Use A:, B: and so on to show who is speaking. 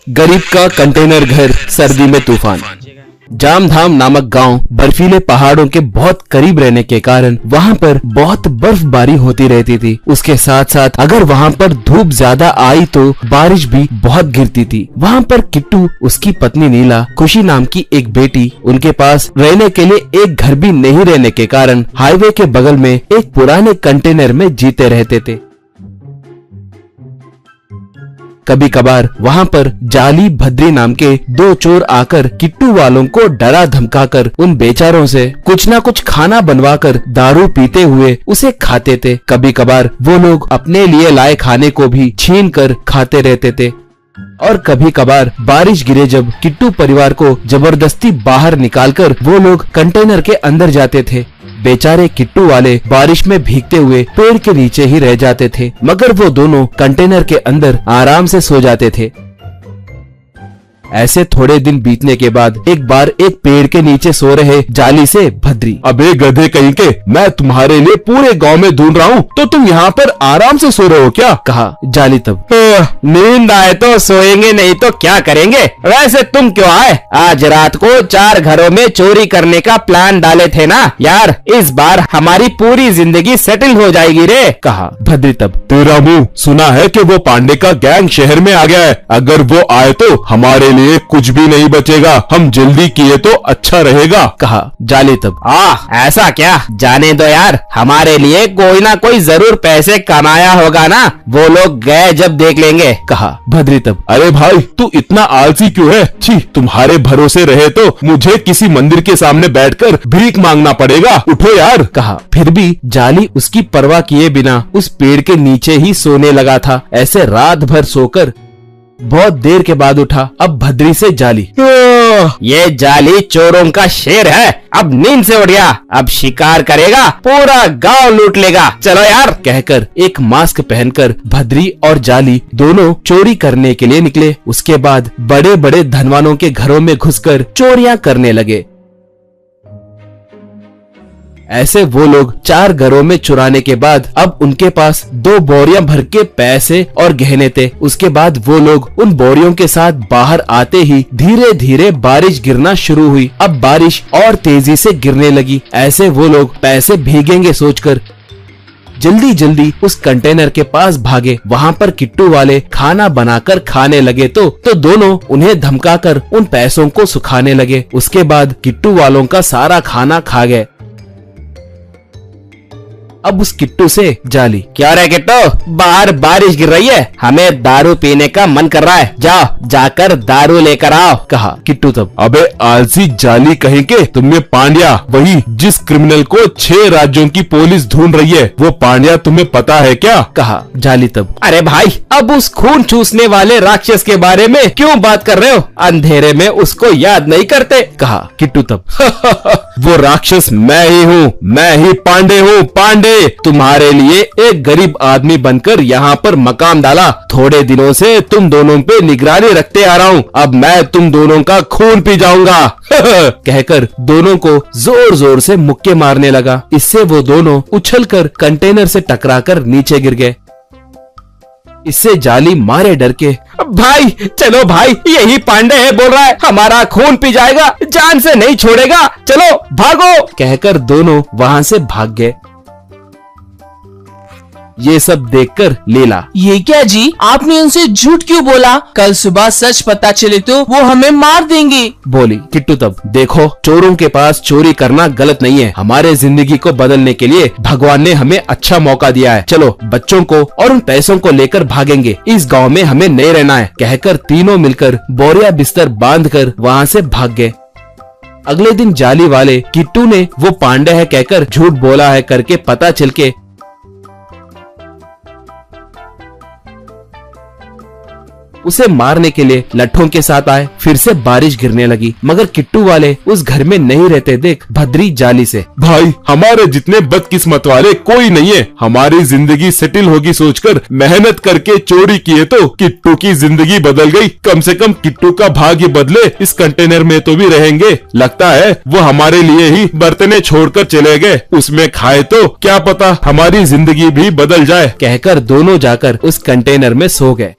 A: गरीब का कंटेनर घर, सर्दी में तूफान। जामधाम नामक गांव बर्फीले पहाड़ों के बहुत करीब रहने के कारण वहां पर बहुत बर्फबारी होती रहती थी। उसके साथ साथ अगर वहां पर धूप ज्यादा आई तो बारिश भी बहुत गिरती थी। वहां पर किट्टू, उसकी पत्नी नीला, खुशी नाम की एक बेटी, उनके पास रहने के लिए एक घर भी नहीं रहने के कारण हाईवे के बगल में एक पुराने कंटेनर में जीते रहते थे। कभी कभार वहां पर जाली, भद्री नाम के दो चोर आकर किट्टू वालों को डरा धमकाकर उन बेचारों से कुछ ना कुछ खाना बनवाकर दारू पीते हुए उसे खाते थे। कभी कभार वो लोग अपने लिए लाए खाने को भी छीन कर खाते रहते थे। और कभी कभार बारिश गिरे जब किट्टू परिवार को जबरदस्ती बाहर निकालकर वो लोग कंटेनर के अंदर जाते थे। बेचारे किट्टू वाले बारिश में भीगते हुए पेड़ के नीचे ही रह जाते थे, मगर वो दोनों कंटेनर के अंदर आराम से सो जाते थे। ऐसे थोड़े दिन बीतने के बाद एक बार एक पेड़ के नीचे सो रहे जाली से भद्री,
B: अबे गधे कहीं के, मैं तुम्हारे लिए पूरे गांव में ढूंढ रहा हूँ, तो तुम यहाँ पर आराम से सो रहे हो क्या?
A: कहा। जाली तब,
C: नींद आए तो सोएंगे, नहीं तो क्या करेंगे। वैसे तुम क्यों आए? आज रात को 4 घरों में चोरी करने का प्लान डाले थे ना यार, इस बार हमारी पूरी जिंदगी सेटल हो जाएगी रे।
A: कहा। भद्री तब,
B: तेरा मुंह, सुना है कि वो पांडे का गैंग शहर में आ गया है। अगर वो आए तो हमारे लिए कुछ भी नहीं बचेगा, हम जल्दी किए तो अच्छा रहेगा।
A: कहा। जाली तब,
C: ऐसा क्या? जाने दो यार, हमारे लिए कोई ना कोई जरूर पैसे कमाया होगा ना, वो लोग गए जब देख लेंगे।
A: कहा। भद्री तब,
B: अरे भाई तू इतना आलसी क्यों है? छी, तुम्हारे भरोसे रहे तो मुझे किसी मंदिर के सामने बैठकर भीख मांगना पड़ेगा। उठो यार।
A: कहा। फिर भी जाली उसकी परवाह किए बिना उस पेड़ के नीचे ही सोने लगा था। ऐसे रात भर सोकर बहुत देर के बाद उठा। अब भद्री से जाली,
C: ये जाली चोरों का शेर है, अब नींद से उठ गया, अब शिकार करेगा, पूरा गांव लूट लेगा, चलो यार।
A: कहकर एक मास्क पहनकर भद्री और जाली दोनों चोरी करने के लिए निकले। उसके बाद बड़े बड़े धनवानों के घरों में घुसकर चोरियां करने लगे। ऐसे वो लोग 4 घरों में चुराने के बाद अब उनके पास 2 बोरियां भर के पैसे और गहने थे। उसके बाद वो लोग उन बोरियों के साथ बाहर आते ही धीरे धीरे बारिश गिरना शुरू हुई। अब बारिश और तेजी से गिरने लगी। ऐसे वो लोग पैसे भीगेंगे सोचकर जल्दी जल्दी उस कंटेनर के पास भागे। वहाँ पर किट्टू वाले खाना बनाकर खाने लगे तो दोनों उन्हें धमकाकर उन पैसों को सुखाने लगे। उसके बाद किट्टू वालों का सारा खाना खा गए। अब उस किट्टू से जाली,
C: क्या रे किट्टू, बाहर बारिश गिर रही है, हमें दारू पीने का मन कर रहा है, जाओ जाकर दारू लेकर आओ।
A: कहा। किट्टू तब,
B: अबे आलसी जाली कहीं के, तुम्हें पांड्या, वही जिस क्रिमिनल को 6 राज्यों की पुलिस ढूंढ रही है, वो पांड्या तुम्हें पता है क्या?
A: कहा। जाली तब,
C: अरे भाई, अब उस खून चूसने वाले राक्षस के बारे में क्यों बात कर रहे हो? अंधेरे में उसको याद नहीं करते।
A: कहा। किट्टू तब,
B: वो राक्षस मैं ही हूँ, मैं ही पांडे हूँ। पांडे,
A: तुम्हारे लिए एक गरीब आदमी बनकर यहाँ पर मकाम डाला। थोड़े दिनों से तुम दोनों पे निगरानी रखते आ रहा हूँ। अब मैं तुम दोनों का खून पी जाऊंगा। कहकर दोनों को जोर जोर से मुक्के मारने लगा। इससे वो दोनों उछलकर कंटेनर से टकराकर नीचे गिर गए। इससे जाली मारे डर के,
C: भाई चलो भाई, यही पांडे है, बोल रहा है हमारा खून पी जाएगा, जान से नहीं छोड़ेगा, चलो भागो।
A: कहकर दोनों वहाँ से भाग गए। ये सब देखकर लीला,
D: ये क्या जी, आपने उनसे झूठ क्यों बोला? कल सुबह सच पता चले तो वो हमें मार देंगे।
A: बोली। किट्टू तब, देखो चोरों के पास चोरी करना गलत नहीं है। हमारे जिंदगी को बदलने के लिए भगवान ने हमें अच्छा मौका दिया है। चलो बच्चों को और उन पैसों को लेकर भागेंगे, इस गांव में हमें नहीं रहना है। कहकर तीनों मिलकर बोरिया बिस्तर बांधकर वहाँ से भाग गए। अगले दिन जाली वाले किट्टू ने वो पांडे है कहकर झूठ बोला है करके पता चल के उसे मारने के लिए लट्ठों के साथ आए। फिर से बारिश गिरने लगी, मगर किट्टू वाले उस घर में नहीं रहते देख भद्री जाली से,
B: भाई हमारे जितने बदकिस्मत वाले कोई नहीं है। हमारी जिंदगी सेटल होगी सोचकर मेहनत करके चोरी किए तो किट्टू की जिंदगी बदल गई। कम से कम किट्टू का भाग्य बदले, इस कंटेनर में तो भी रहेंगे। लगता है वो हमारे लिए ही बर्तने छोड़कर चले गए, उसमें खाए तो क्या पता हमारी जिंदगी भी बदल जाए।
A: कहकर दोनों जाकर उस कंटेनर में सो गए।